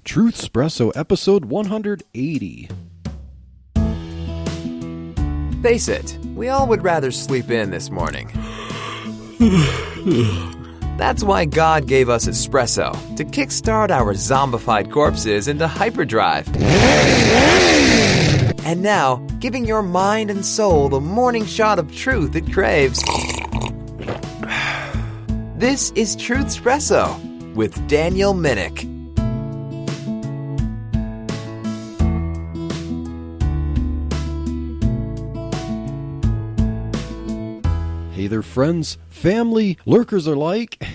Truth Espresso episode 180. Face it, we all would rather sleep in this morning. That's why God gave us espresso, to kickstart our zombified corpses into hyperdrive. And now, giving your mind and soul the morning shot of truth it craves. This is Truth Espresso with Daniel Minnick. Hey there, friends, family, lurkers alike,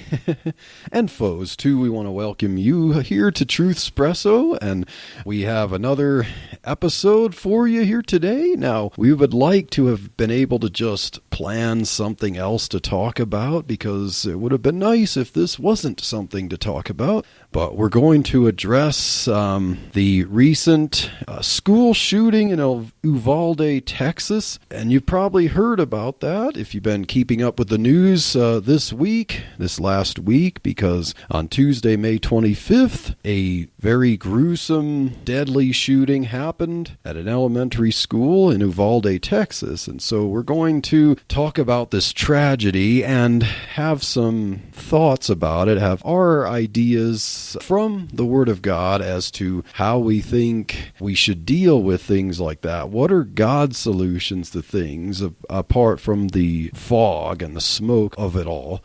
and foes too. We want to welcome you here to Truth Espresso, and we have another episode for you here today. Now, we would like to have been able to just plan something else to talk about, because it would have been nice if this wasn't something to talk about. But we're going to address the recent school shooting in Uvalde, Texas. And you've probably heard about that if you've been keeping up with the news this last week, because on Tuesday, May 25th, a very gruesome, deadly shooting happened at an elementary school in Uvalde, Texas. And so we're going to talk about this tragedy and have some thoughts about it, have our ideas from the Word of God as to how we think we should deal with things like that. What are God's solutions to things apart from the fog and the smoke of it all?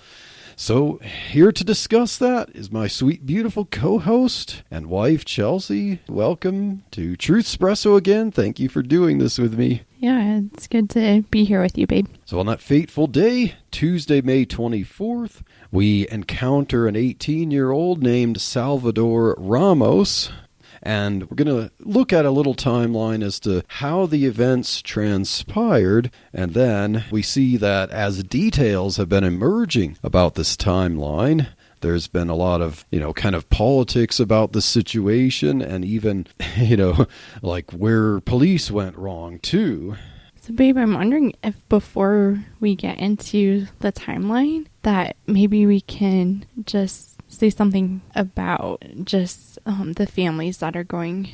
So here to discuss that is my sweet, beautiful co-host and wife, Chelsea. Welcome to Truth Espresso again. Thank you for doing this with me. Yeah, it's good to be here with you, babe. So on that fateful day, Tuesday, May 24th, we encounter an 18-year-old named Salvador Ramos. And we're going to look at a little timeline as to how the events transpired. And then we see that as details have been emerging about this timeline, there's been a lot of, kind of politics about the situation, and even, like where police went wrong too. So, babe, I'm wondering if before we get into the timeline, that maybe we can just say something about just the families that are going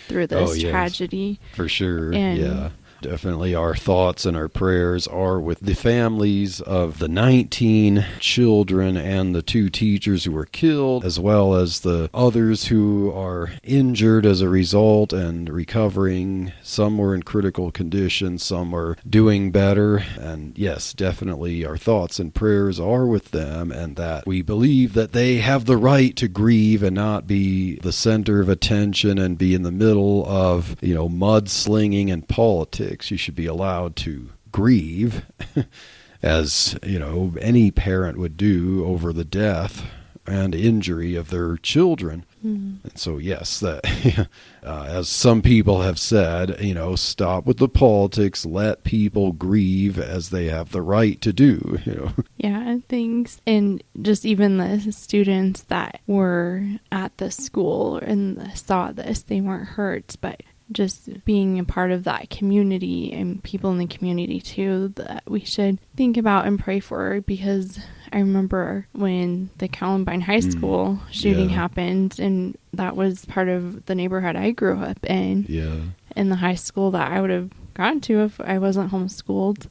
through this tragedy. For sure, yeah. Definitely our thoughts and our prayers are with the families of the 19 children and the 2 teachers who were killed, as well as the others who are injured as a result and recovering. Some were in critical condition, some are doing better. And yes, definitely our thoughts and prayers are with them, and that we believe that they have the right to grieve and not be the center of attention and be in the middle of, mudslinging and politics. You should be allowed to grieve as, any parent would do over the death and injury of their children. Mm-hmm. And so, yes, that as some people have said, stop with the politics, let people grieve as they have the right to do, Yeah, things, and just even the students that were at the school and saw this, they weren't hurt, but just being a part of that community and people in the community too that we should think about and pray for, because I remember when the Columbine High School shooting happened, and that was part of the neighborhood I grew up in. Yeah. In the high school that I would have gone to if I wasn't homeschooled.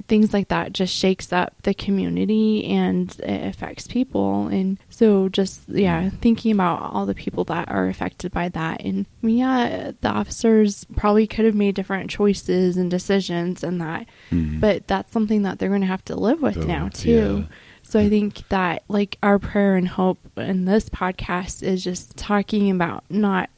Things like that just shakes up the community and it affects people. And so just, thinking about all the people that are affected by that. And the officers probably could have made different choices and decisions and that, but that's something that they're going to have to live with now too. Yeah. So I think that our prayer and hope in this podcast is just talking about not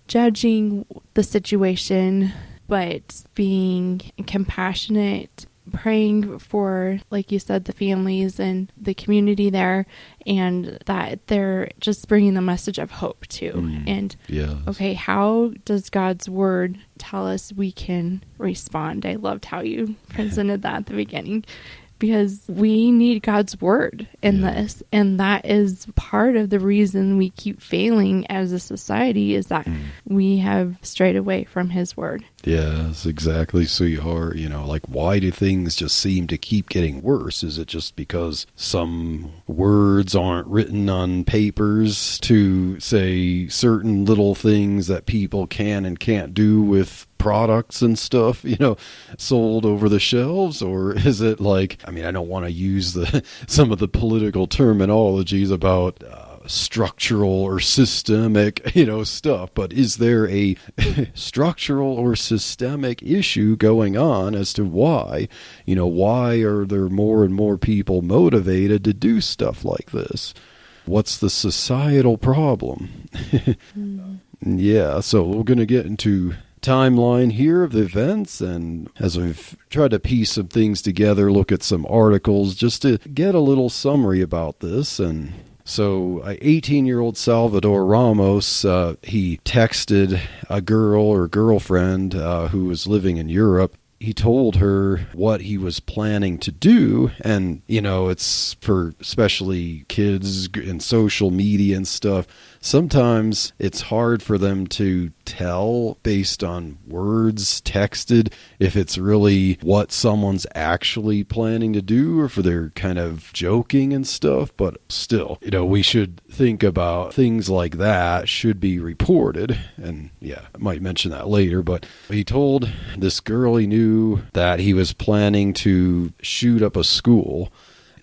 judging the situation, but being compassionate, praying for, like you said, the families and the community there, and that they're just bringing the message of hope too. And okay, how does God's word tell us we can respond? I loved how you presented that at the beginning. because we need God's word in this. And that is part of the reason we keep failing as a society, is that we have strayed away from his word. Yes, exactly, sweetheart. Like, why do things just seem to keep getting worse? Is it just because some words aren't written on papers to say certain little things that people can and can't do with products and stuff, sold over the shelves? Or is it like, I don't want to use some of the political terminologies about structural or systemic, stuff, but is there a structural or systemic issue going on as to why are there more and more people motivated to do stuff like this? What's the societal problem? Yeah, so we're going to get into timeline here of the events, and as we've tried to piece some things together, look at some articles just to get a little summary about this. And so 18-year-old Salvador Ramos, he texted a girl or girlfriend who was living in Europe. He told her what he was planning to do, and it's for especially kids in social media and stuff. Sometimes it's hard for them to tell based on words texted if it's really what someone's actually planning to do or if they're kind of joking and stuff. But still, we should think about things like that should be reported. And yeah, I might mention that later, but he told this girl he knew that he was planning to shoot up a school.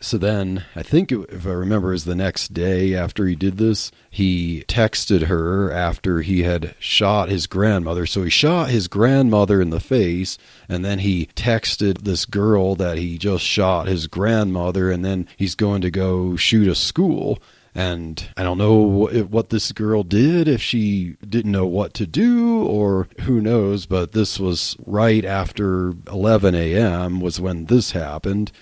So then, I think, if I remember, is the next day after he did this, he texted her after he had shot his grandmother. So he shot his grandmother in the face, and then he texted this girl that he just shot his grandmother, and then he's going to go shoot a school. And I don't know what this girl did, if she didn't know what to do, or who knows, but this was right after 11 a.m. was when this happened.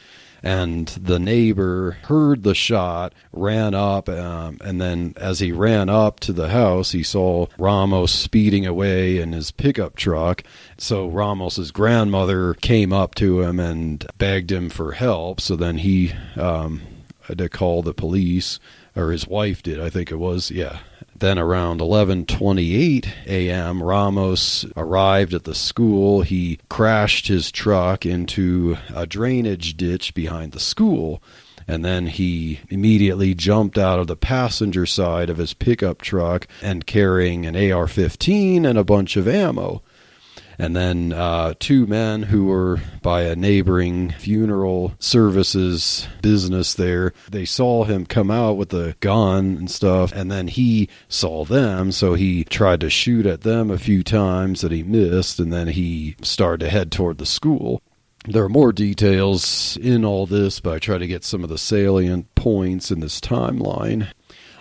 And the neighbor heard the shot, ran up, and then as he ran up to the house, he saw Ramos speeding away in his pickup truck. So Ramos's grandmother came up to him and begged him for help. So then he had to call the police, or his wife did, I think it was, yeah. Then around 11:28 a.m., Ramos arrived at the school. He crashed his truck into a drainage ditch behind the school, and then he immediately jumped out of the passenger side of his pickup truck and carrying an AR-15 and a bunch of ammo. And then two men who were by a neighboring funeral services business there, they saw him come out with a gun and stuff, and then he saw them, so he tried to shoot at them a few times that he missed, and then he started to head toward the school. There are more details in all this, but I try to get some of the salient points in this timeline.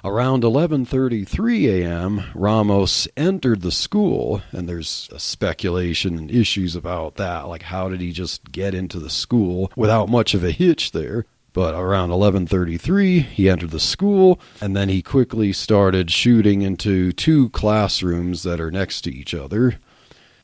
Around 11:33 a.m., Ramos entered the school, and there's a speculation and issues about that, like how did he just get into the school without much of a hitch there? But around 11:33, he entered the school, and then he quickly started shooting into two classrooms that are next to each other.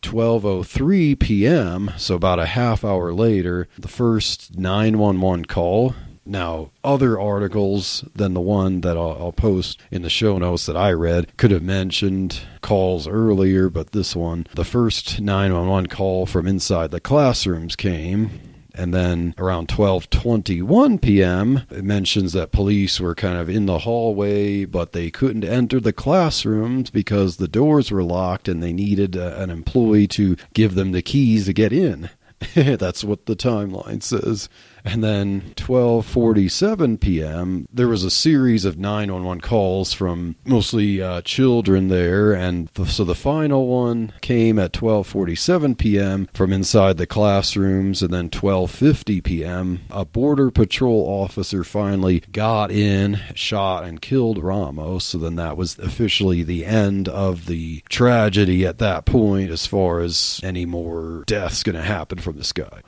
12:03 p.m., so about a half hour later, the first 911 call. Now, other articles than the one that I'll post in the show notes that I read could have mentioned calls earlier, but this one, the first 911 call from inside the classrooms came. And then around 12:21 p.m., it mentions that police were kind of in the hallway, but they couldn't enter the classrooms because the doors were locked and they needed an employee to give them the keys to get in. That's what the timeline says. And then 12:47 p.m., there was a series of 911 calls from mostly children there. And so the final one came at 12:47 p.m. from inside the classrooms. And then 12:50 p.m., a Border Patrol officer finally got in, shot, and killed Ramos. So then that was officially the end of the tragedy at that point, as far as any more deaths going to happen from this guy.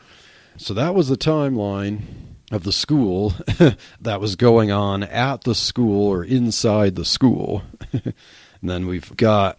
So that was the timeline of the school that was going on at the school or inside the school. And then we've got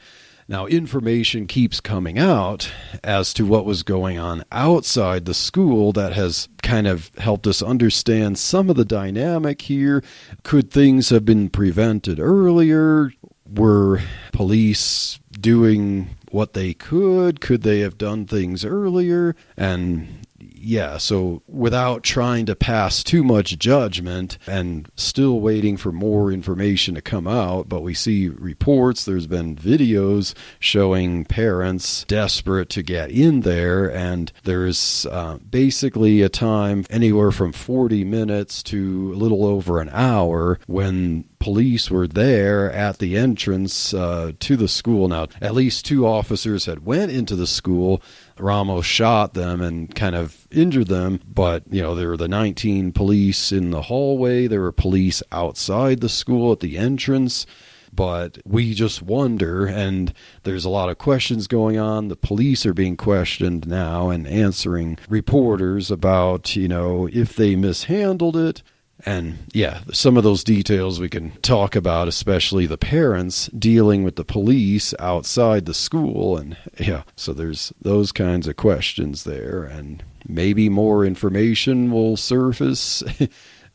Now, information keeps coming out as to what was going on outside the school that has kind of helped us understand some of the dynamic here. Could things have been prevented earlier? Were police doing what they could? Could they have done things earlier? And yeah, so without trying to pass too much judgment and still waiting for more information to come out, but we see reports, there's been videos showing parents desperate to get in there, and there's basically a time anywhere from 40 minutes to a little over an hour when police were there at the entrance to the school. Now, at least 2 officers had went into the school. Ramos shot them and kind of injured them, but, you know, there were the 19 police in the hallway. There were police outside the school at the entrance. But we just wonder, and there's a lot of questions going on. The police are being questioned now and answering reporters about, you know, if they mishandled it. And yeah, some of those details we can talk about, especially the parents dealing with the police outside the school. And yeah, so there's those kinds of questions there, and maybe more information will surface.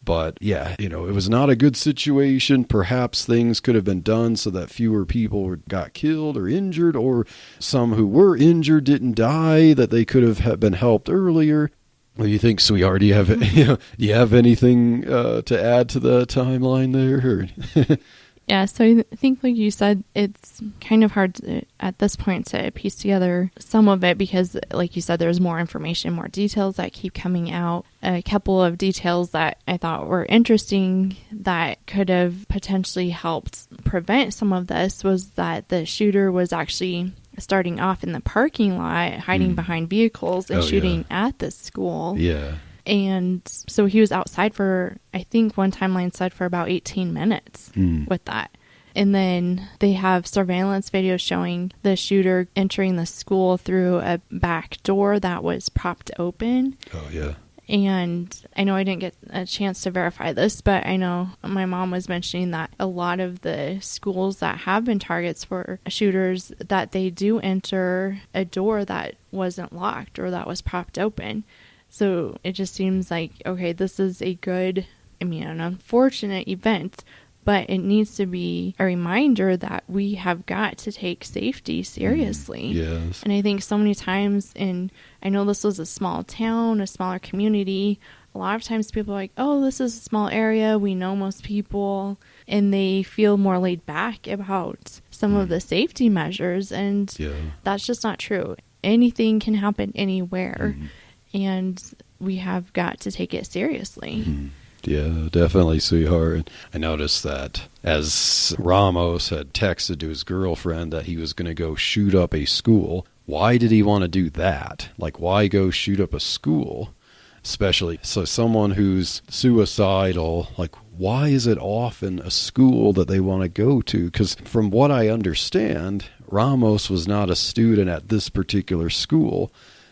But yeah, you know, it was not a good situation. Perhaps things could have been done so that fewer people got killed or injured, or some who were injured didn't die, that they could have been helped earlier. What do you think, sweetheart? Do you have anything to add to the timeline there? Yeah, so I think, like you said, it's kind of hard at this point to piece together some of it because, like you said, there's more information, more details that keep coming out. A couple of details that I thought were interesting that could have potentially helped prevent some of this was that the shooter was actually starting off in the parking lot, hiding behind vehicles and shooting at the school. Yeah. And so he was outside for, I think one timeline said for about 18 minutes with that. And then they have surveillance video showing the shooter entering the school through a back door that was propped open. Oh, yeah. And I know I didn't get a chance to verify this, but I know my mom was mentioning that a lot of the schools that have been targets for shooters, that they do enter a door that wasn't locked or that was propped open. So it just seems like, okay, this is an unfortunate event, but it needs to be a reminder that we have got to take safety seriously. Yes. And I think so many times I know this was a small town, a smaller community. A lot of times people are like, oh, this is a small area. We know most people. And they feel more laid back about some of the safety measures. And that's just not true. Anything can happen anywhere. And we have got to take it seriously. Yeah, definitely, sweetheart. I noticed that as Ramos had texted to his girlfriend that he was going to go shoot up a school, why did he want to do that? Like, why go shoot up a school? Especially, so someone who's suicidal, like, why is it often a school that they want to go to? Because from what I understand, Ramos was not a student at this particular school.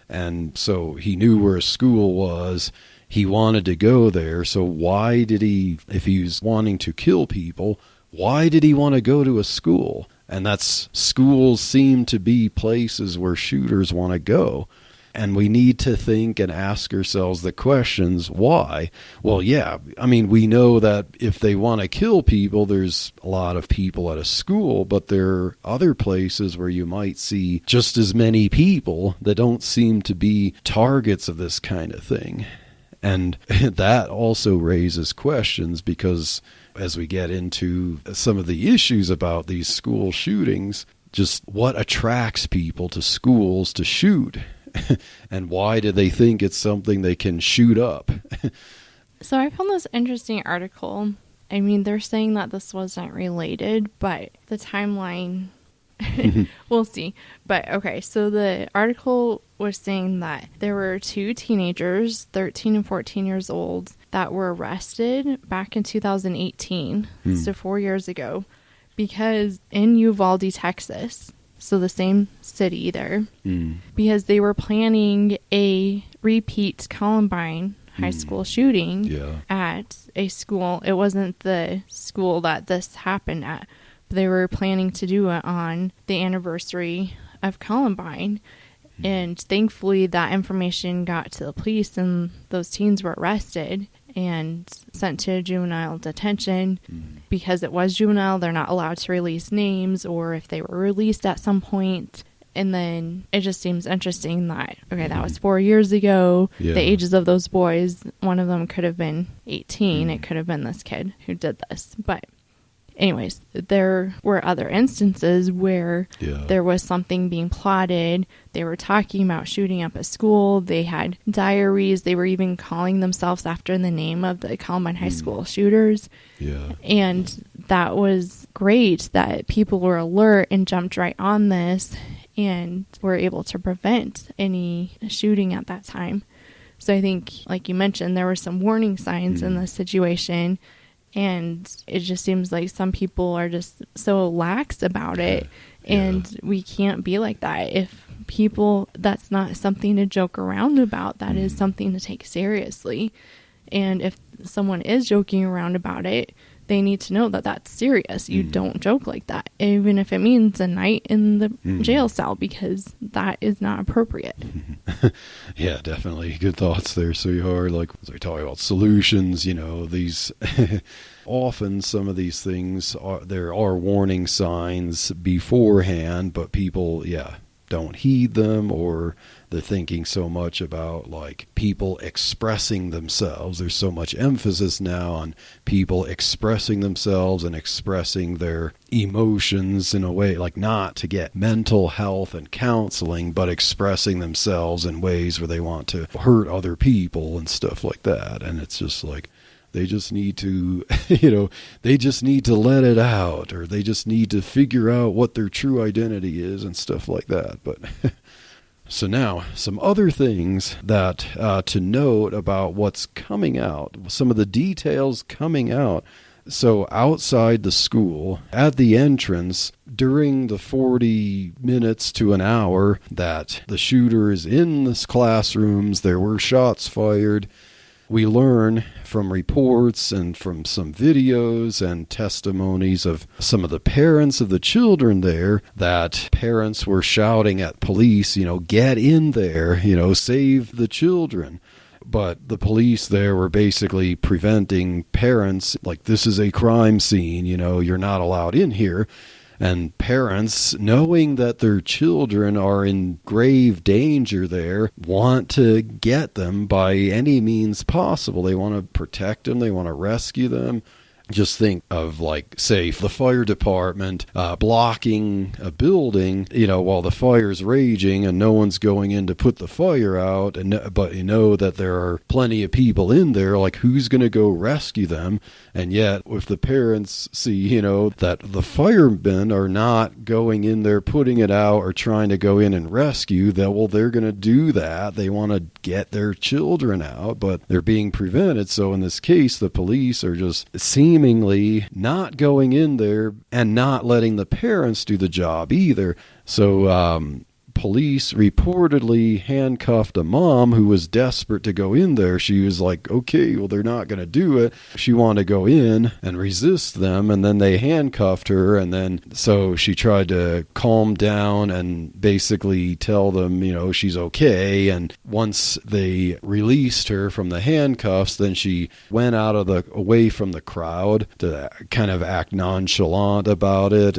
And so he knew where a school was. He wanted to go there. So why did he, if he was wanting to kill people, why did he want to go to a school? And schools seem to be places where shooters want to go. And we need to think and ask ourselves the questions, why? Well, yeah, I mean, we know that if they want to kill people, there's a lot of people at a school, but there are other places where you might see just as many people that don't seem to be targets of this kind of thing. And that also raises questions because as we get into some of the issues about these school shootings, just what attracts people to schools to shoot? And why do they think it's something they can shoot up? So I found this interesting article. I mean, they're saying that this wasn't related, but the timeline, we'll see. But okay, so the article was saying that there were 2 teenagers, 13 and 14 years old, that were arrested back in 2018, so 4 years ago, because in Uvalde, Texas, so the same city there, because they were planning a repeat Columbine high school shooting at a school. It wasn't the school that this happened at, They were planning to do it on the anniversary of Columbine. And thankfully that information got to the police and those teens were arrested and sent to juvenile detention. Because it was juvenile, they're not allowed to release names, or if they were released at some point. And then it just seems interesting that, okay, that was 4 years ago. Yeah. The ages of those boys, one of them could have been 18. It could have been this kid who did this. But anyways, there were other instances where there was something being plotted. They were talking about shooting up a school. They had diaries. They were even calling themselves after the name of the Columbine High School shooters. Yeah. And that was great that people were alert and jumped right on this and were able to prevent any shooting at that time. So I think, like you mentioned, there were some warning signs in this situation. And it just seems like some people are just so lax about it. And we can't be like that. If people, that's not something to joke around about. That is something to take seriously. And if someone is joking around about it, they need to know that that's serious. You don't joke like that, even if it means a night in the jail cell, because that is not appropriate. Yeah, definitely. Good thoughts there, sweetheart. Like, as we talk about solutions, these often some of these things there are warning signs beforehand, but people, don't heed them, or they're thinking so much about like people expressing themselves. There's so much emphasis now on people expressing themselves and expressing their emotions in a way, like not to get mental health and counseling, but expressing themselves in ways where they want to hurt other people and stuff like that. And it's just like, they just need to, they just need to let it out, or they just need to figure out what their true identity is and stuff like that. But so now, some other things that to note about what's coming out, some of the details coming out. So outside the school, at the entrance, during the 40 minutes to an hour that the shooter is in the classrooms, there were shots fired. We learn from reports and from some videos and testimonies of some of the parents of the children there that parents were shouting at police, get in there, save the children. But the police there were basically preventing parents, like, this is a crime scene, you're not allowed in here. And parents, knowing that their children are in grave danger there, want to get them by any means possible. They want to protect them. They want to rescue them. Just think of, like, say, the fire department blocking a building, while the fire's raging and no one's going in to put the fire out. But that there are plenty of people in there, like, who's going to go rescue them? And yet, if the parents see, that the firemen are not going in there, putting it out, or trying to go in and rescue, they're going to do that. They want to get their children out, but they're being prevented. So in this case, the police are just seemingly not going in there and not letting the parents do the job either. So, police reportedly handcuffed a mom who was desperate to go in there. She was like, okay, well, they're not going to do it. She wanted to go in and resist them, and then they handcuffed her. And then so she tried to calm down and basically tell them, she's okay. And once they released her from the handcuffs, then she went away from the crowd to kind of act nonchalant about it.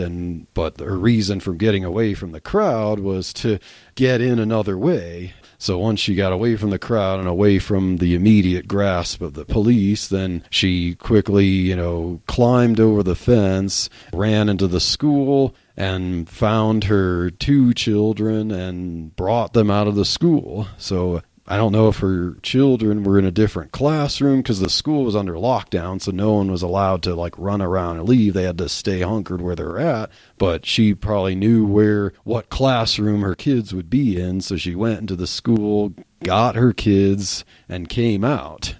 But her reason for getting away from the crowd was to get in another way. So once she got away from the crowd and away from the immediate grasp of the police, then she quickly, climbed over the fence, ran into the school, and found her 2 children and brought them out of the school. So I don't know if her children were in a different classroom because the school was under lockdown, so no one was allowed to run around and leave. They had to stay hunkered where they were at, but she probably knew what classroom her kids would be in, so she went into the school, got her kids, and came out.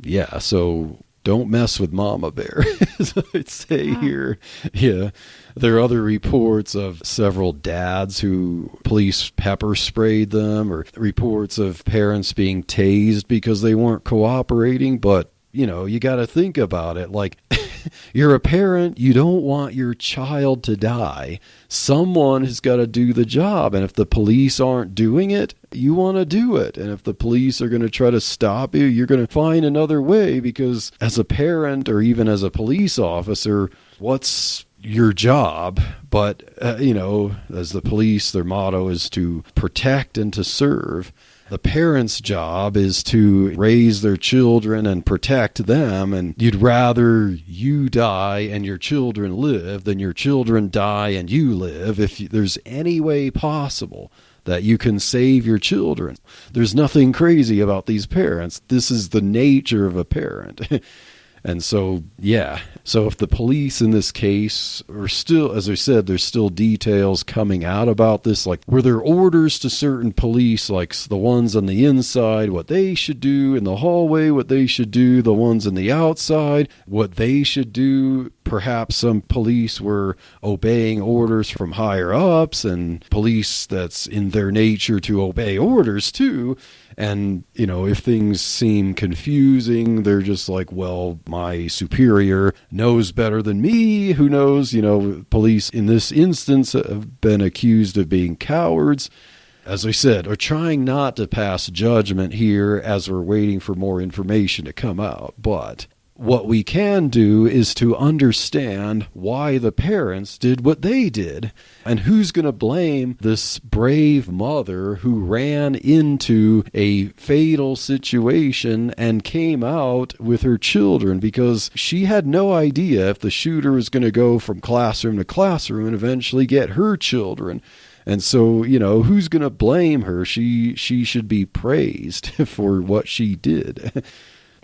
Yeah, so don't mess with Mama Bear, as I'd say here. Yeah. There are other reports of several dads who police pepper sprayed them, or reports of parents being tased because they weren't cooperating. But, you got to think about it. Like, You're a parent. You don't want your child to die. Someone has got to do the job. And if the police aren't doing it, you want to do it. And if the police are going to try to stop you, you're going to find another way, because as a parent or even as a police officer, what's your job? But, as the police, their motto is to protect and to serve. The parent's job is to raise their children and protect them, and you'd rather you die and your children live than your children die and you live if there's any way possible that you can save your children. There's nothing crazy about these parents. This is the nature of a parent. And so, yeah. So if the police in this case are still, as I said, there's still details coming out about this. Like, were there orders to certain police, like the ones on the inside, what they should do in the hallway, what they should do, the ones on the outside, what they should do? Perhaps some police were obeying orders from higher ups, and police that's in their nature to obey orders too. And, if things seem confusing, they're just like, well, my superior knows better than me. Who knows? Police in this instance have been accused of being cowards. As I said, are trying not to pass judgment here as we're waiting for more information to come out. But what we can do is to understand why the parents did what they did, and who's going to blame this brave mother who ran into a fatal situation and came out with her children, because she had no idea if the shooter was going to go from classroom to classroom and eventually get her children. And so, who's going to blame her? She should be praised for what she did.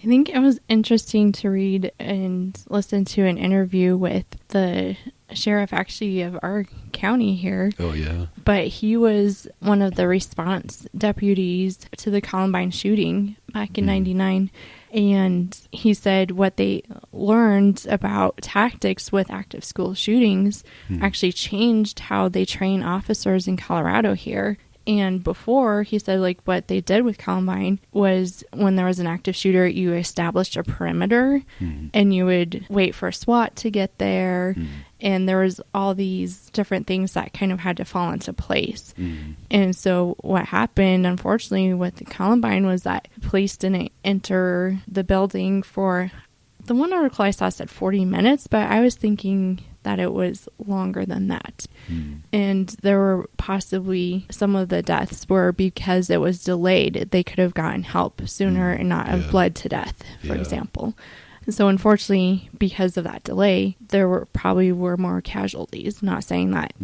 I think it was interesting to read and listen to an interview with the sheriff actually of our county here. Oh, yeah. But he was one of the response deputies to the Columbine shooting back in 99. And he said what they learned about tactics with active school shootings actually changed how they train officers in Colorado here. And before, he said, like, what they did with Columbine was when there was an active shooter, you established a perimeter and you would wait for SWAT to get there. And there was all these different things that kind of had to fall into place. And so what happened, unfortunately, with the Columbine was that police didn't enter the building for, the one article I saw said 40 minutes, but I was thinking that it was longer than that. And there were possibly some of the deaths were because it was delayed. They could have gotten help sooner and not have bled to death, for example. And so unfortunately, because of that delay, there were probably more casualties. Not saying that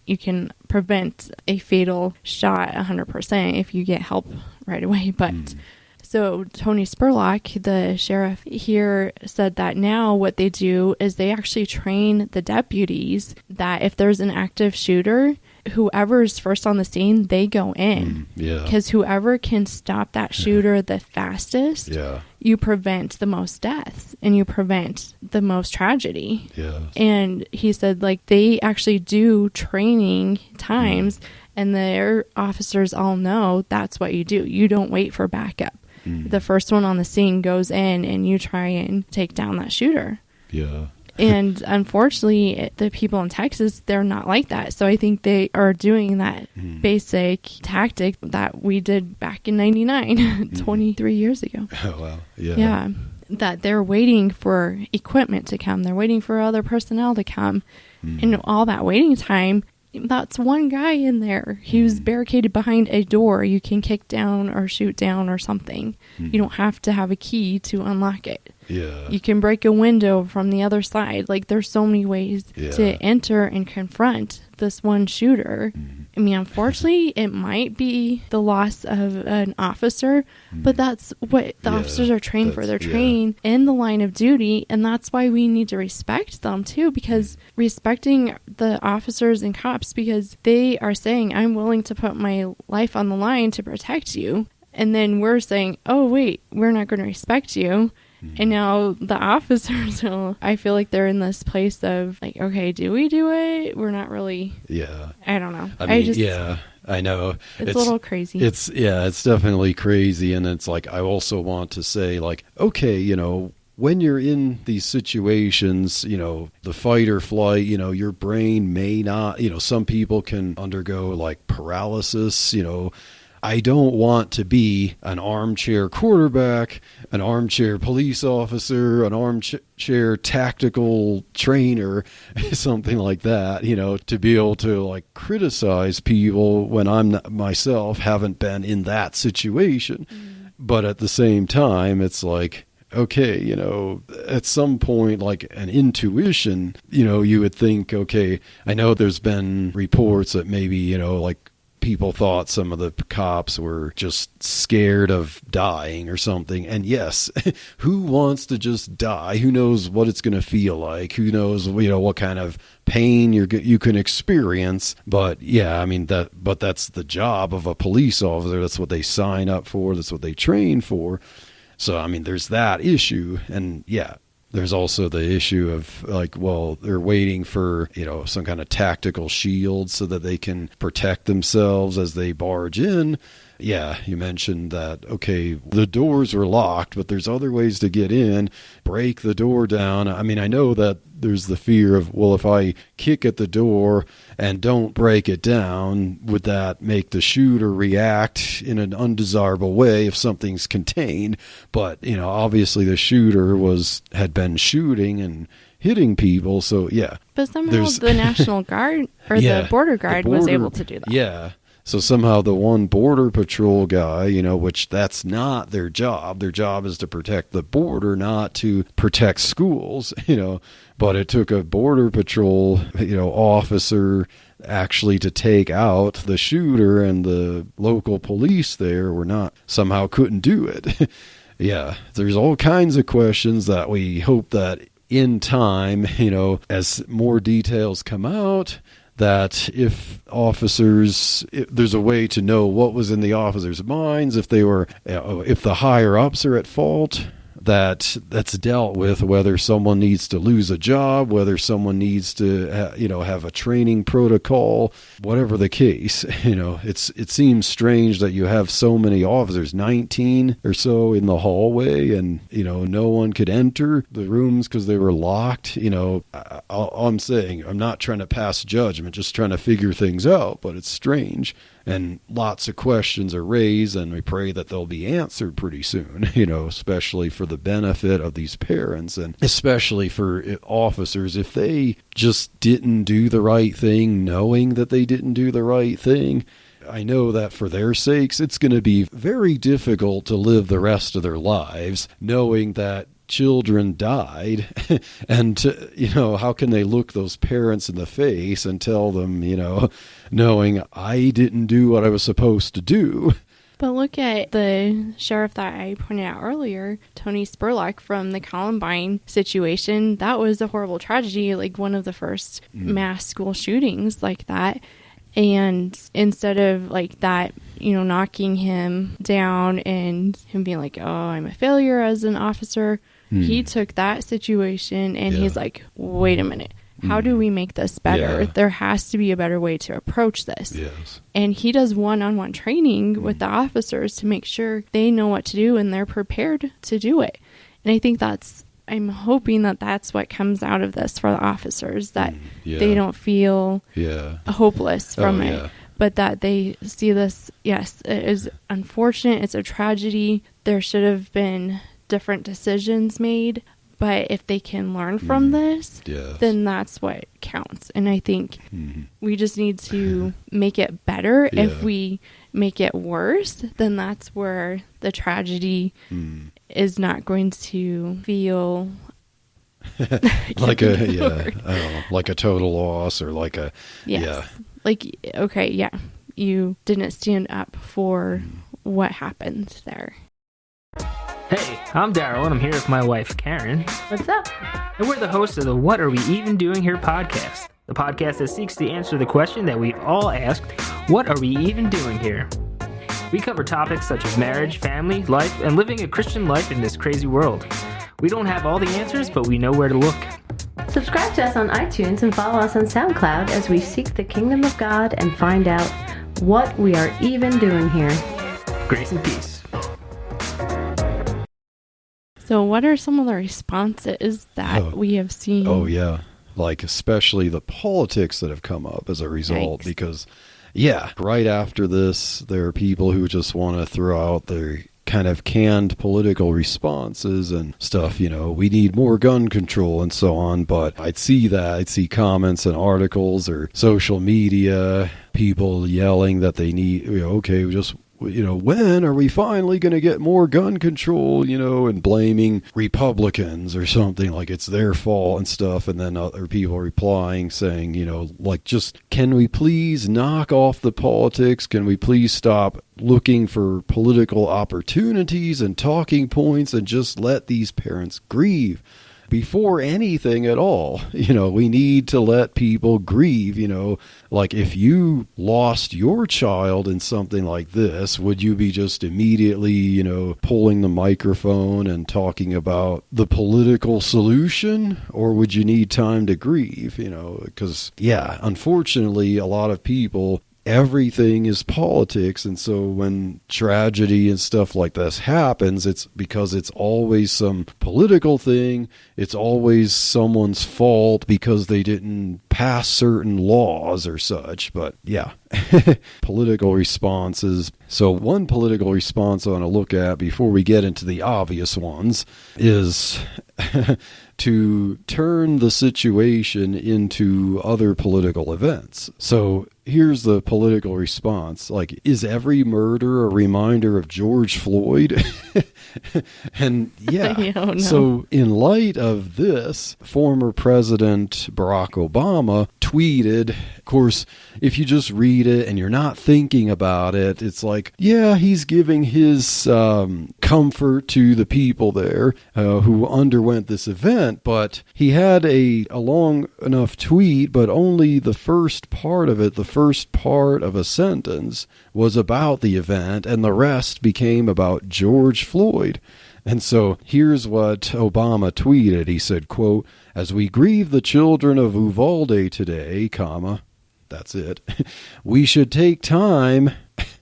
you can prevent a fatal shot 100% if you get help right away, but so Tony Spurlock, the sheriff here, said that now what they do is they actually train the deputies that if there's an active shooter, whoever's first on the scene, they go in. Because whoever can stop that shooter the fastest, you prevent the most deaths and you prevent the most tragedy. And he said, like, they actually do training times and their officers all know that's what you do. You don't wait for backup. The first one on the scene goes in and you try and take down that shooter. And unfortunately, the people in Texas, they're not like that. So I think they are doing that basic tactic that we did back in 99, 23 years ago. Oh, wow. Yeah. That they're waiting for equipment to come. They're waiting for other personnel to come. And all that waiting time, that's one guy in there. He was barricaded behind a door you can kick down or shoot down or something. You don't have to have a key to unlock it. You can break a window from the other side. Like, there's so many ways to enter and confront this one shooter. I mean, unfortunately, it might be the loss of an officer, but that's what the officers are trained for. They're trained in the line of duty, and that's why we need to respect them, too, because respecting the officers and cops, because they are saying, I'm willing to put my life on the line to protect you. And then we're saying, oh, wait, we're not going to respect you. And now the officers, I feel like they're in this place of like, okay, do we do it? We're not really. I don't know. I mean, I know. It's a little crazy. It's definitely crazy. And it's like, I also want to say, like, okay, when you're in these situations, the fight or flight, your brain may not, some people can undergo like paralysis, I don't want to be an armchair quarterback, an armchair police officer, an armchair tactical trainer, something like that, to be able to like criticize people when I'm not, myself haven't been in that situation. But at the same time, it's like, okay, at some point, like an intuition, you would think, okay, I know there's been reports that maybe, like people thought some of the cops were just scared of dying or something. And yes, who wants to just die? Who knows what it's going to feel like? Who knows, what kind of pain you can experience? But yeah, I mean, but that's the job of a police officer. That's what they sign up for. That's what they train for. So, I mean, there's that issue. And yeah, there's also the issue of like, well, they're waiting for, some kind of tactical shield so that they can protect themselves as they barge in. Yeah, you mentioned that, okay, the doors were locked, but there's other ways to get in, break the door down. I mean, I know that there's the fear of, well, if I kick at the door and don't break it down, would that make the shooter react in an undesirable way if something's contained? But, obviously the shooter had been shooting and hitting people, so yeah. But somehow the National Guard or the Border Guard was able to do that. Yeah. So somehow the one border patrol guy, which that's not their job. Their job is to protect the border, not to protect schools, But it took a border patrol, officer actually to take out the shooter, and the local police there somehow couldn't do it. Yeah, there's all kinds of questions that we hope that in time, as more details come out, that if there's a way to know what was in the officers' minds, if the higher ups are at fault, that's dealt with, whether someone needs to lose a job, whether someone needs to have a training protocol, whatever the case. It seems strange that you have so many officers, 19 or so in the hallway, and no one could enter the rooms because they were locked. I'm saying, I'm not trying to pass judgment, just trying to figure things out, but it's strange. And lots of questions are raised, and we pray that they'll be answered pretty soon, especially for the benefit of these parents, and especially for officers. If they just didn't do the right thing, knowing that they didn't do the right thing, I know that for their sakes, it's going to be very difficult to live the rest of their lives knowing that children died, and how can they look those parents in the face and tell them, knowing I didn't do what I was supposed to do. But look at the sheriff that I pointed out earlier, Tony Spurlock, from the Columbine situation. That was a horrible tragedy, like one of the first mass school shootings like that. And instead of like that, knocking him down and him being like, oh, I'm a failure as an officer, he took that situation and he's like, wait a minute. How do we make this better? Yeah. There has to be a better way to approach this. Yes. And he does one-on-one training with the officers to make sure they know what to do and they're prepared to do it. And I think I'm hoping that that's what comes out of this for the officers, that they don't feel hopeless from it, but that they see this, yes, it is unfortunate. It's a tragedy. There should have been different decisions made. But if they can learn from this, then that's what counts. And I think we just need to make it better. Yeah. If we make it worse, then that's where the tragedy is not going to feel like I don't know, like a total loss, or like a like, okay, you didn't stand up for what happened there. Hey, I'm Daryl, and I'm here with my wife, Karen. What's up? And we're the hosts of the What Are We Even Doing Here podcast, the podcast that seeks to answer the question that we've all asked, what are we even doing here? We cover topics such as marriage, family, life, and living a Christian life in this crazy world. We don't have all the answers, but we know where to look. Subscribe to us on iTunes and follow us on SoundCloud as we seek the kingdom of God and find out what we are even doing here. Grace and peace. So what are some of the responses that we have seen? Oh, yeah. Like, especially the politics that have come up as a result. Yikes. Because, yeah, right after this, there are people who just want to throw out their kind of canned political responses and stuff, we need more gun control and so on. But I'd see comments and articles or social media, people yelling that they need, okay, just, when are we finally going to get more gun control, and blaming Republicans or something like it's their fault and stuff. And then other people replying saying, just, can we please knock off the politics? Can we please stop looking for political opportunities and talking points and just let these parents grieve? Before anything at all, we need to let people grieve, like if you lost your child in something like this, would you be just immediately, pulling the microphone and talking about the political solution, or would you need time to grieve, because, yeah, unfortunately, a lot of people, everything is politics, and so when tragedy and stuff like this happens, it's because it's always some political thing. It's always someone's fault because they didn't pass certain laws or such. But yeah, political responses. So one political response I want to look at before we get into the obvious ones is to turn the situation into other political events. So here's the political response. Like, is every murder a reminder of George Floyd? And yeah, Oh, no. So in light of this, former President Barack Obama tweeted, of course, if you just read it and you're not thinking about it, it's like, yeah, he's giving his comfort to the people there who underwent this event, but he had a long enough tweet, but only the first part of it, the first part of a sentence was about the event, and the rest became about George Floyd. And so here's what Obama tweeted. He said, quote, "As we grieve the children of Uvalde today, comma, that's it, we should take time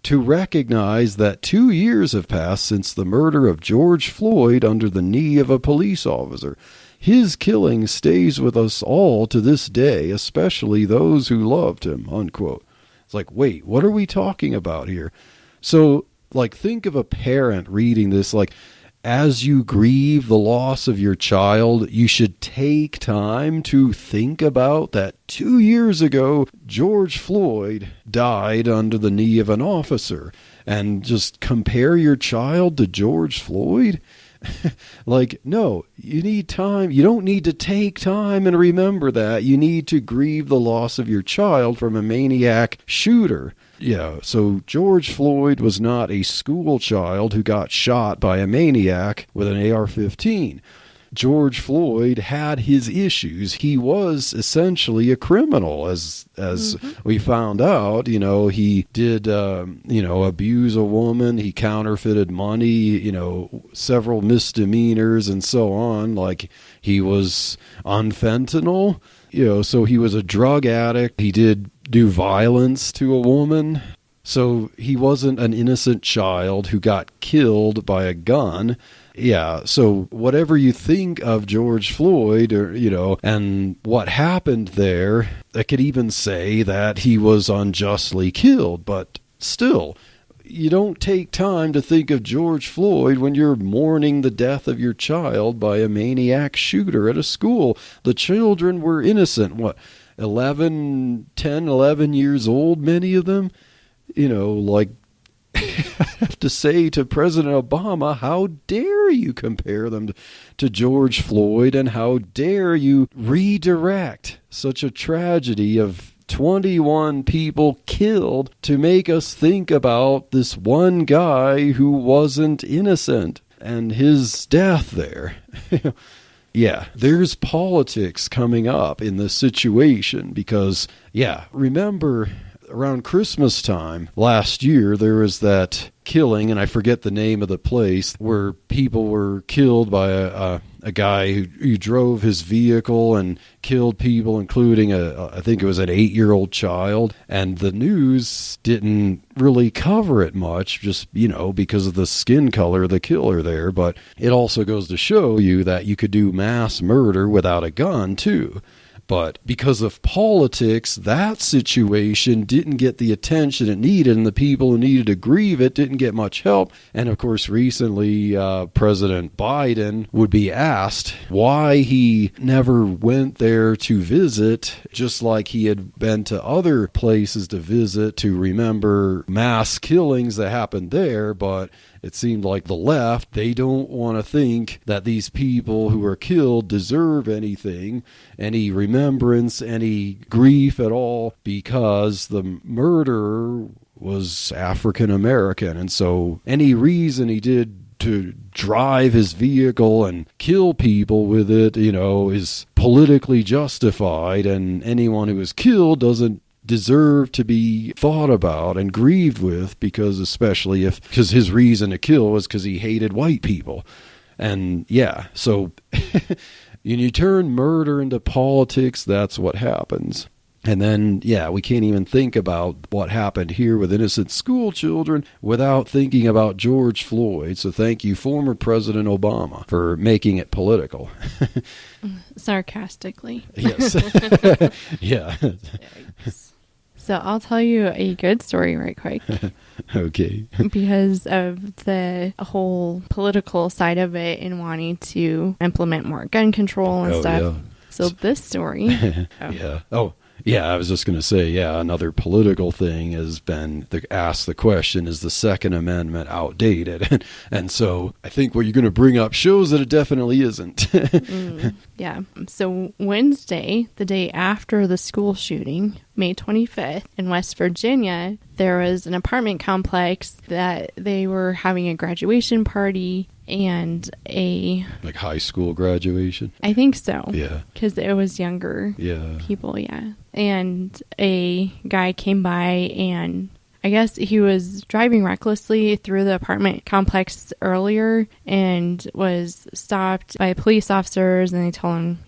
to recognize that 2 years have passed since the murder of George Floyd under the knee of a police officer. His killing stays with us all to this day, especially those who loved him," unquote. It's like, wait, what are we talking about here? So, like, think of a parent reading this, like, as you grieve the loss of your child, you should take time to think about that 2 years ago, George Floyd died under the knee of an officer, and just compare your child to George Floyd? Like, no, you need time. You don't need to take time and remember that. You need to grieve the loss of your child from a maniac shooter. Yeah, so George Floyd was not a school child who got shot by a maniac with an AR-15. George Floyd had his issues. He was essentially a criminal, as we found out. He did, abuse a woman. He counterfeited money, several misdemeanors and so on. Like, he was on fentanyl, so he was a drug addict. He did do violence to a woman. So he wasn't an innocent child who got killed by a gun. Yeah, so whatever you think of George Floyd, or, and what happened there, I could even say that he was unjustly killed, but still, you don't take time to think of George Floyd when you're mourning the death of your child by a maniac shooter at a school. The children were innocent, 11 years old, many of them? I have to say to President Obama, how dare you compare them to George Floyd, and how dare you redirect such a tragedy of 21 people killed to make us think about this one guy who wasn't innocent and his death there. Yeah, there's politics coming up in this situation because, remember around Christmas time last year, there was that killing, and I forget the name of the place, where people were killed by a guy who drove his vehicle and killed people, including I think it was an 8-year-old child. And the news didn't really cover it much, just, because of the skin color of the killer there. But it also goes to show you that you could do mass murder without a gun, too. But because of politics, that situation didn't get the attention it needed, and the people who needed to grieve it didn't get much help. And of course, recently, President Biden would be asked why he never went there to visit, just like he had been to other places to visit to remember mass killings that happened there. But it seemed like the left, they don't want to think that these people who were killed deserve anything, any remembrance, any grief at all, because the murderer was African American. And so any reason he did to drive his vehicle and kill people with it, is politically justified, and anyone who was killed doesn't deserve to be thought about and grieved with, because his reason to kill was because he hated white people. And yeah, so when you turn murder into politics, that's what happens. And then, we can't even think about what happened here with innocent school children without thinking about George Floyd. So thank you, former President Obama, for making it political. Sarcastically. Yes. Yeah. So I'll tell you a good story right quick. Okay. Because of the whole political side of it and wanting to implement more gun control and stuff. Yeah. So this story. Yeah. Oh, yeah, I was just going to say, another political thing has been to ask the question, is the Second Amendment outdated? And so I think what you're going to bring up shows that it definitely isn't. Yeah. So Wednesday, the day after the school shooting, May 25th, in West Virginia, there was an apartment complex that they were having a graduation party and like high school graduation? I think so. Yeah. Because it was younger people, And a guy came by, and I guess he was driving recklessly through the apartment complex earlier and was stopped by police officers, and they told him,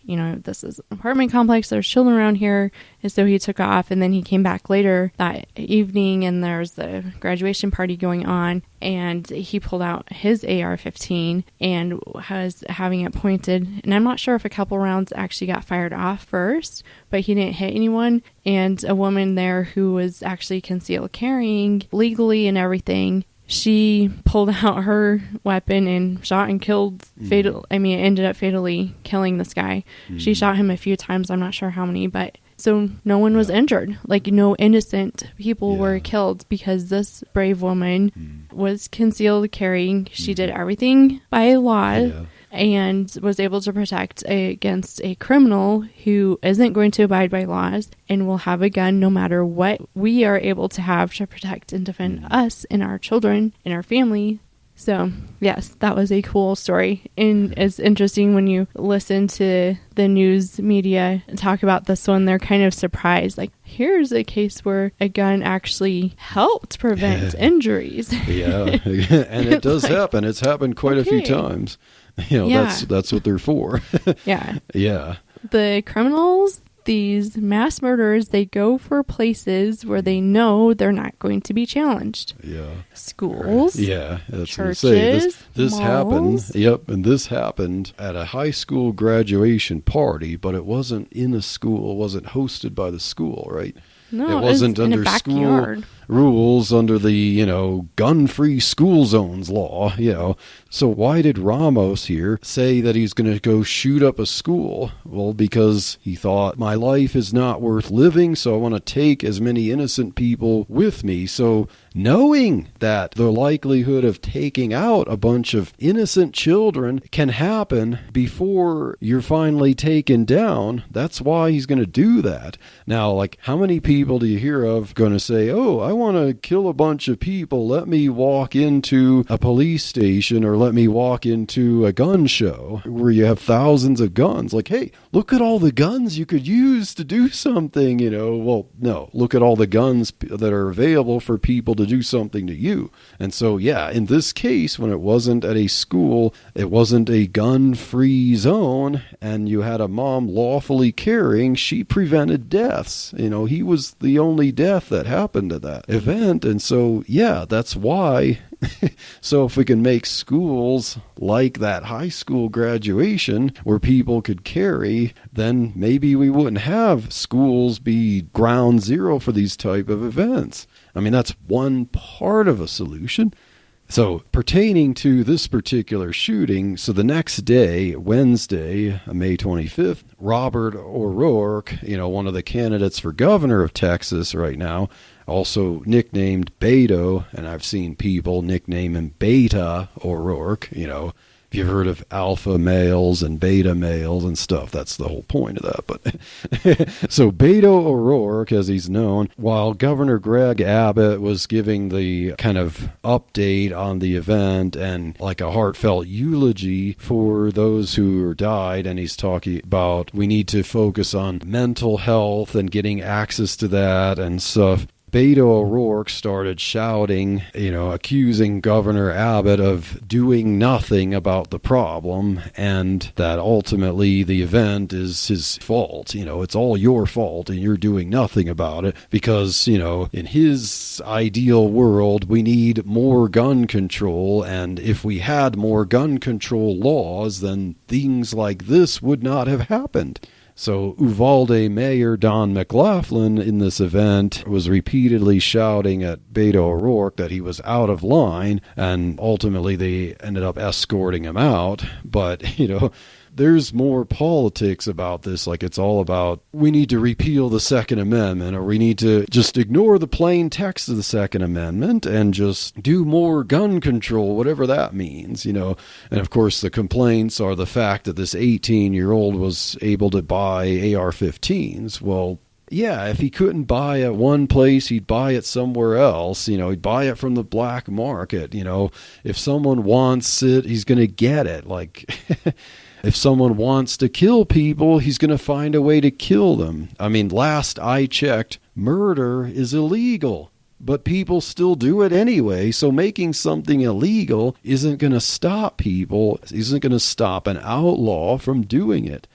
this is an apartment complex, there's children around here. And so he took off, and then he came back later that evening, and there was the graduation party going on, and he pulled out his AR-15 and was having it pointed. And I'm not sure if a couple rounds actually got fired off first, but he didn't hit anyone. And a woman there who was actually concealed carrying legally and everything, she pulled out her weapon and shot and killed it ended up fatally killing this guy. She shot him a few times, I'm not sure how many, but so no one was injured. Like, no innocent people were killed because this brave woman was concealed carrying. She did everything by law and was able to protect against a criminal who isn't going to abide by laws and will have a gun no matter what we are able to have to protect and defend us and our children and our family. So, yes, that was a cool story. And it's interesting when you listen to the news media talk about this one, they're kind of surprised. Like, here's a case where a gun actually helped prevent injuries. Yeah, and it does happen. It's happened quite a few times. That's what they're for. Yeah. Yeah. The criminals, these mass murderers, they go for places where they know they're not going to be challenged. Yeah. Schools. Right. Yeah. That's churches, what I say. This malls. happened. Yep. And this happened at a high school graduation party, but it wasn't in a school. It wasn't hosted by the school, right? No, it wasn't under school rules, under the, gun-free school zones law, So why did Ramos here say that he's going to go shoot up a school? Well, because he thought, my life is not worth living, so I want to take as many innocent people with me. So knowing that the likelihood of taking out a bunch of innocent children can happen before you're finally taken down, that's why he's going to do that. Now, like, how many people do you hear of going to say, oh, I want to kill a bunch of people, let me walk into a police station or let me walk into a gun show where you have thousands of guns. Like, hey, look at all the guns you could use to do something, Well, no, look at all the guns that are available for people to do something to you. And so, yeah, in this case, when it wasn't at a school, it wasn't a gun-free zone, and you had a mom lawfully carrying, she prevented deaths. He was the only death that happened at that event. And so, yeah, that's why. So if we can make schools like that high school graduation where people could carry, then maybe we wouldn't have schools be ground zero for these type of events. I mean, that's one part of a solution. So pertaining to this particular shooting, so the next day, Wednesday, May 25th, Robert O'Rourke, one of the candidates for governor of Texas right now, also nicknamed Beto, and I've seen people nickname him Beta O'Rourke, if you've heard of alpha males and beta males and stuff, that's the whole point of that. But so Beto O'Rourke, as he's known, while Governor Greg Abbott was giving the kind of update on the event and like a heartfelt eulogy for those who died, and he's talking about we need to focus on mental health and getting access to that and stuff. Beto O'Rourke started shouting, accusing Governor Abbott of doing nothing about the problem, and that ultimately the event is his fault. It's all your fault, and you're doing nothing about it because, in his ideal world, we need more gun control, and if we had more gun control laws, then things like this would not have happened. So Uvalde Mayor Don McLaughlin in this event was repeatedly shouting at Beto O'Rourke that he was out of line, and ultimately they ended up escorting him out. But, there's more politics about this. Like, it's all about we need to repeal the Second Amendment, or we need to just ignore the plain text of the Second Amendment and just do more gun control, whatever that means, And of course, the complaints are the fact that this 18-year-old was able to buy AR-15s. Well, yeah, if he couldn't buy at one place, he'd buy it somewhere else. He'd buy it from the black market. If someone wants it, he's going to get it. Like, if someone wants to kill people, he's going to find a way to kill them. I mean, last I checked, murder is illegal, but people still do it anyway. So making something illegal isn't going to stop people, isn't going to stop an outlaw from doing it.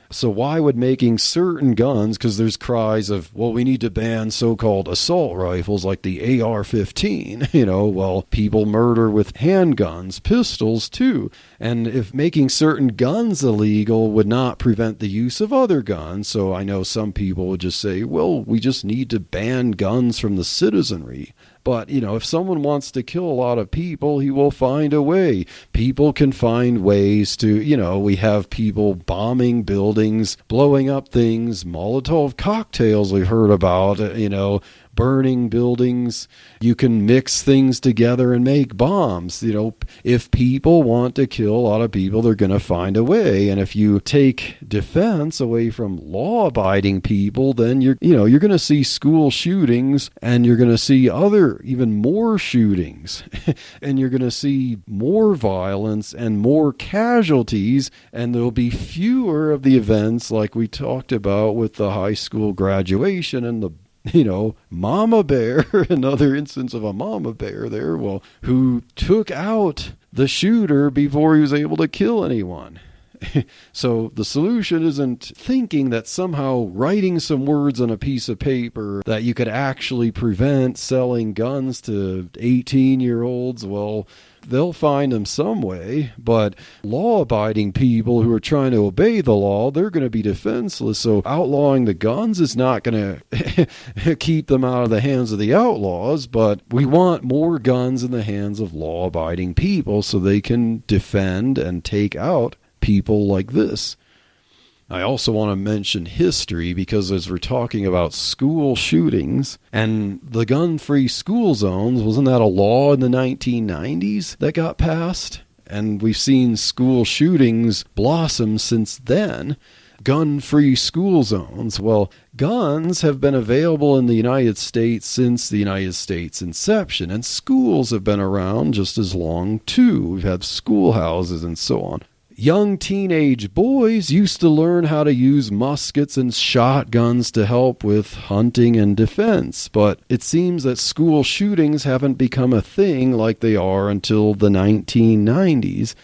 So why would making certain guns, because there's cries of, well, we need to ban so-called assault rifles like the AR-15, well, people murder with handguns, pistols too. And if making certain guns illegal would not prevent the use of other guns, so I know some people would just say, well, we just need to ban guns from the citizenry. But, if someone wants to kill a lot of people, he will find a way. People can find ways to, we have people bombing buildings, blowing up things, Molotov cocktails we've heard about, burning buildings. You can mix things together and make bombs. If people want to kill a lot of people, they're going to find a way. And if you take defense away from law-abiding people, then you're going to see school shootings, and you're going to see other, even more shootings, and you're going to see more violence and more casualties, and there'll be fewer of the events like we talked about with the high school graduation and the mama bear, another instance of a mama bear there, well, who took out the shooter before he was able to kill anyone. So the solution isn't thinking that somehow writing some words on a piece of paper that you could actually prevent selling guns to 18-year-olds. Well, they'll find them some way, but law-abiding people who are trying to obey the law, they're going to be defenseless. So outlawing the guns is not going to keep them out of the hands of the outlaws, but we want more guns in the hands of law-abiding people so they can defend and take out people like this. I also want to mention history, because as we're talking about school shootings and the gun-free school zones, wasn't that a law in the 1990s that got passed? And we've seen school shootings blossom since then. gun-free school zones. Well, guns have been available in the United States since the United States inception, and schools have been around just as long too. We've had schoolhouses and so on. Young teenage boys used to learn how to use muskets and shotguns to help with hunting and defense, but it seems that school shootings haven't become a thing like they are until the 1990s.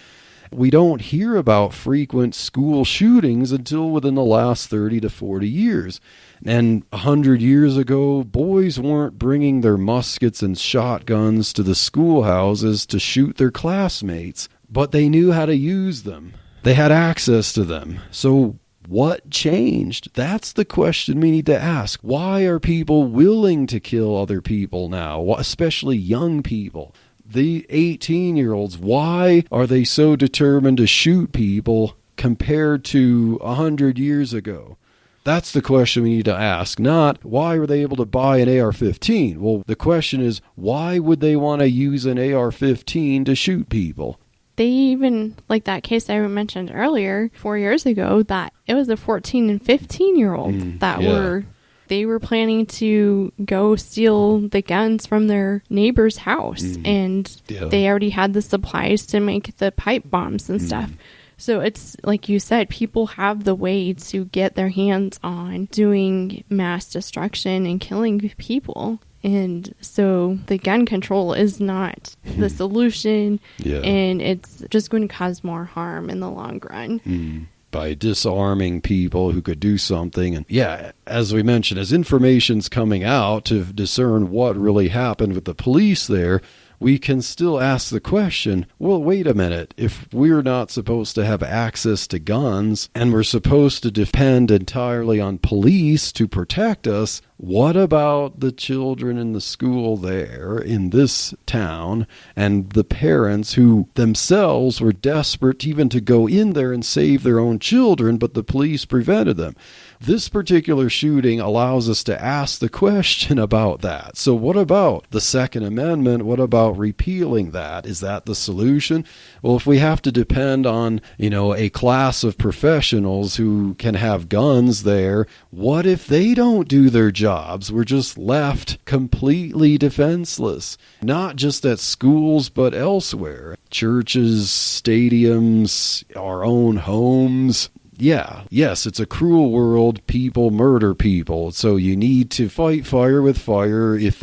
We don't hear about frequent school shootings until within the last 30 to 40 years. And 100 years ago, boys weren't bringing their muskets and shotguns to the schoolhouses to shoot their classmates, but they knew how to use them. They had access to them. So what changed? That's the question we need to ask. Why are people willing to kill other people now, especially young people? The 18-year-olds, why are they so determined to shoot people compared to 100 years ago? That's the question we need to ask, not why were they able to buy an AR-15? Well, the question is, why would they want to use an AR-15 to shoot people? They even, like that case I mentioned earlier, 4 years ago, that it was a 14 and 15-year-olds they were planning to go steal the guns from their neighbor's house, and they already had the supplies to make the pipe bombs and stuff. So it's, like you said, people have the way to get their hands on doing mass destruction and killing people. And so the gun control is not the solution, and it's just going to cause more harm in the long run. By disarming people who could do something. And as we mentioned, as information's coming out to discern what really happened with the police there, we can still ask the question, well, wait a minute. If we're not supposed to have access to guns and we're supposed to depend entirely on police to protect us, what about the children in the school there in this town and the parents who themselves were desperate even to go in there and save their own children, but the police prevented them? This particular shooting allows us to ask the question about that. So what about the Second Amendment? What about repealing that? Is that the solution? Well, if we have to depend on, a class of professionals who can have guns there, what if they don't do their jobs? We're just left completely defenseless, not just at schools, but elsewhere. Churches, stadiums, our own homes. Yes, it's a cruel world. People murder people. So you need to fight fire with fire. If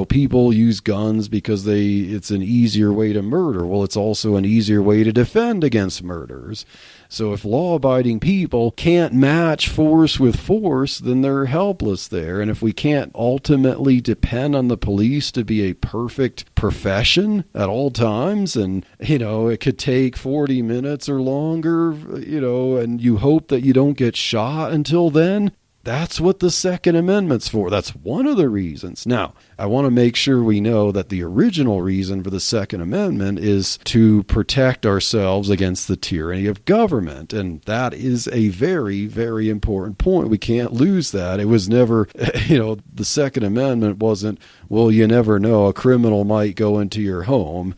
people use guns because it's an easier way to murder. Well, it's also an easier way to defend against murders. So if law-abiding people can't match force with force, then they're helpless there. And if we can't ultimately depend on the police to be a perfect profession at all times, and, it could take 40 minutes or longer, and you hope that you don't get shot until then, that's what the Second Amendment's for. That's one of the reasons. Now, I want to make sure we know that the original reason for the Second Amendment is to protect ourselves against the tyranny of government. And that is a very, very important point. We can't lose that. It was never, the Second Amendment wasn't, well, you never know, a criminal might go into your home,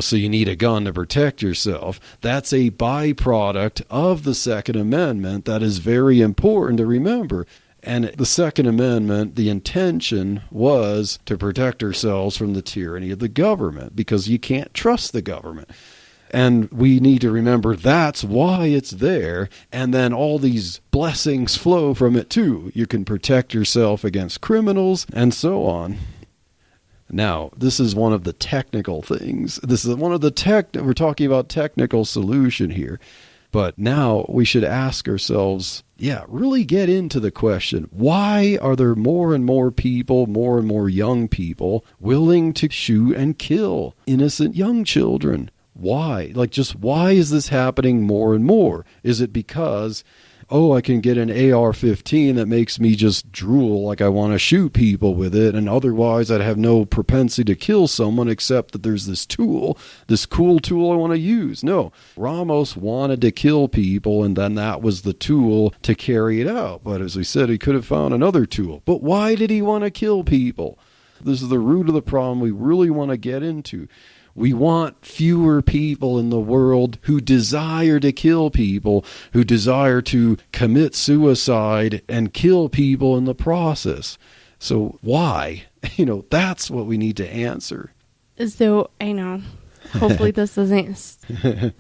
so you need a gun to protect yourself. That's a byproduct of the Second Amendment that is very important to remember. And the Second Amendment, the intention was to protect ourselves from the tyranny of the government, because you can't trust the government. And we need to remember that's why it's there. And then all these blessings flow from it too. You can protect yourself against criminals and so on. Now, this is one of the technical things. This is one of the we're talking about technical solution here. But now we should ask ourselves, really get into the question, why are there more and more people, more and more young people willing to shoot and kill innocent young children? Why? Why is this happening more and more? Is it because, I can get an AR-15 that makes me just drool like I want to shoot people with it, and otherwise I'd have no propensity to kill someone except that there's this tool, this cool tool I want to use? No, Ramos wanted to kill people, and then that was the tool to carry it out. But as we said, he could have found another tool. But why did he want to kill people? This is the root of the problem we really want to get into. We want fewer people in the world who desire to kill people, who desire to commit suicide and kill people in the process. So why? That's what we need to answer. So I know, hopefully this isn't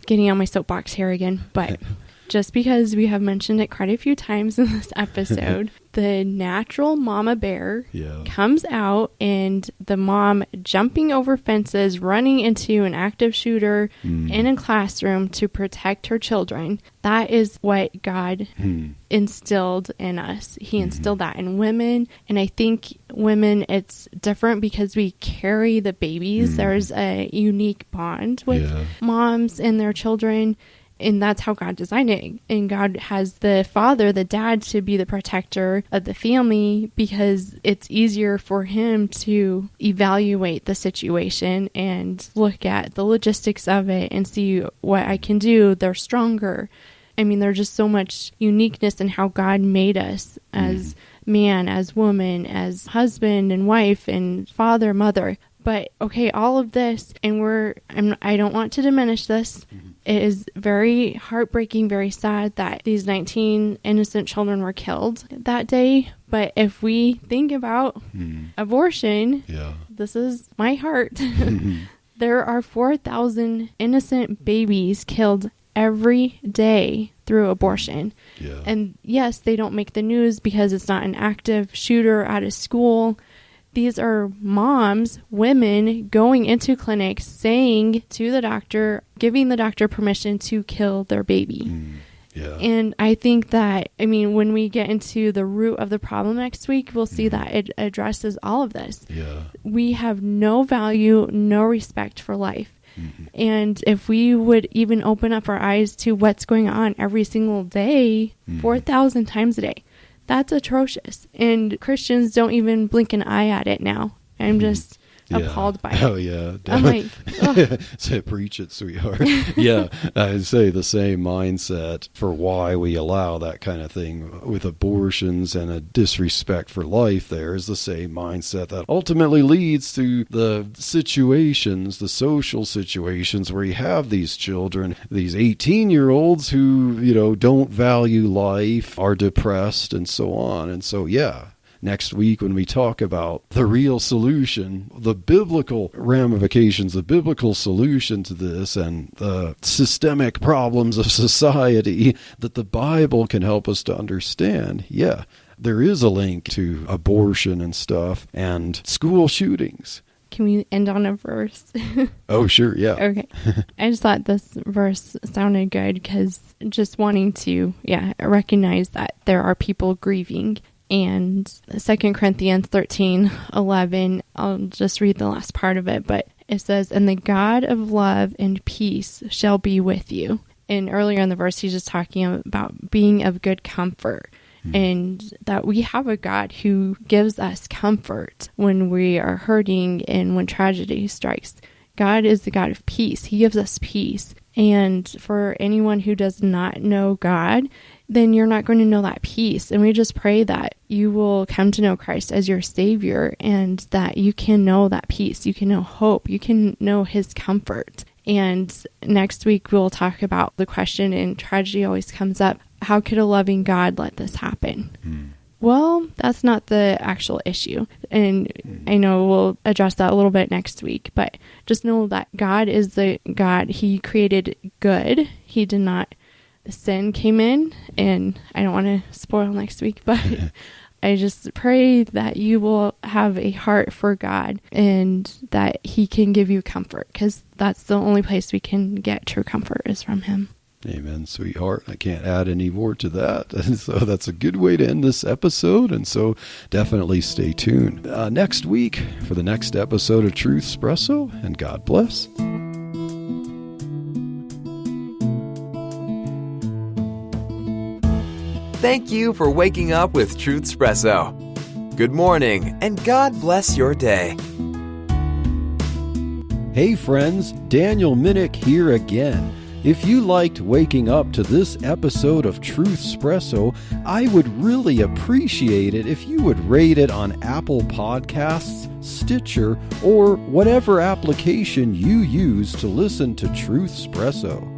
getting on my soapbox here again, but just because we have mentioned it quite a few times in this episode, the natural mama bear comes out, and the mom jumping over fences, running into an active shooter in a classroom to protect her children. That is what God instilled in us. He instilled that in women. And I think women, it's different because we carry the babies. There's a unique bond with moms and their children. And that's how God designed it. And God has the father, the dad, to be the protector of the family because it's easier for him to evaluate the situation and look at the logistics of it and see what I can do. They're stronger. I mean, there's just so much uniqueness in how God made us as man, as woman, as husband and wife and father, mother. But okay, all of this, and I don't want to diminish this. It is very heartbreaking, very sad that these 19 innocent children were killed that day. But if we think about abortion, this is my heart. There are 4,000 innocent babies killed every day through abortion. And yes, they don't make the news because it's not an active shooter at a school. These are moms, women going into clinics, saying to the doctor, giving the doctor permission to kill their baby. And I think that, when we get into the root of the problem next week, we'll see that it addresses all of this. We have no value, no respect for life. And if we would even open up our eyes to what's going on every single day, 4,000 times a day, that's atrocious. And Christians don't even blink an eye at it now. I'm just appalled by it. Oh, yeah. I'm like, Say, preach it, sweetheart. I'd say the same mindset for why we allow that kind of thing with abortions and a disrespect for life there is the same mindset that ultimately leads to the situations, the social situations where you have these children, these 18-year-olds who, don't value life, are depressed, and so on. And so, next week when we talk about the real solution, the biblical ramifications, the biblical solution to this, and the systemic problems of society that the Bible can help us to understand, there is a link to abortion and stuff and school shootings. Can we end on a verse? Oh, sure, yeah. Okay. I just thought this verse sounded good because just wanting to, recognize that there are people grieving. And 2 Corinthians 13:11, I'll just read the last part of it, but it says, "And the God of love and peace shall be with you." And earlier in the verse, he's just talking about being of good comfort, and that we have a God who gives us comfort when we are hurting and when tragedy strikes. God is the God of peace. He gives us peace. And for anyone who does not know God, then you're not going to know that peace. And we just pray that you will come to know Christ as your Savior and that you can know that peace. You can know hope. You can know His comfort. And next week, we'll talk about the question, and tragedy always comes up, how could a loving God let this happen? Well, that's not the actual issue. And I know we'll address that a little bit next week, but just know that God is the God. He created good. He did not. Sin came in, and I don't want to spoil next week, but I just pray that you will have a heart for God and that He can give you comfort, because that's the only place we can get true comfort is from Him. Amen, sweetheart. I can't add any more to that. And so that's a good way to end this episode. And so definitely stay tuned next week for the next episode of Truth Espresso. And God bless. Thank you for waking up with Truth Espresso. Good morning, and God bless your day. Hey friends, Daniel Minnick here again. If you liked waking up to this episode of Truth Espresso, I would really appreciate it if you would rate it on Apple Podcasts, Stitcher, or whatever application you use to listen to Truth Espresso.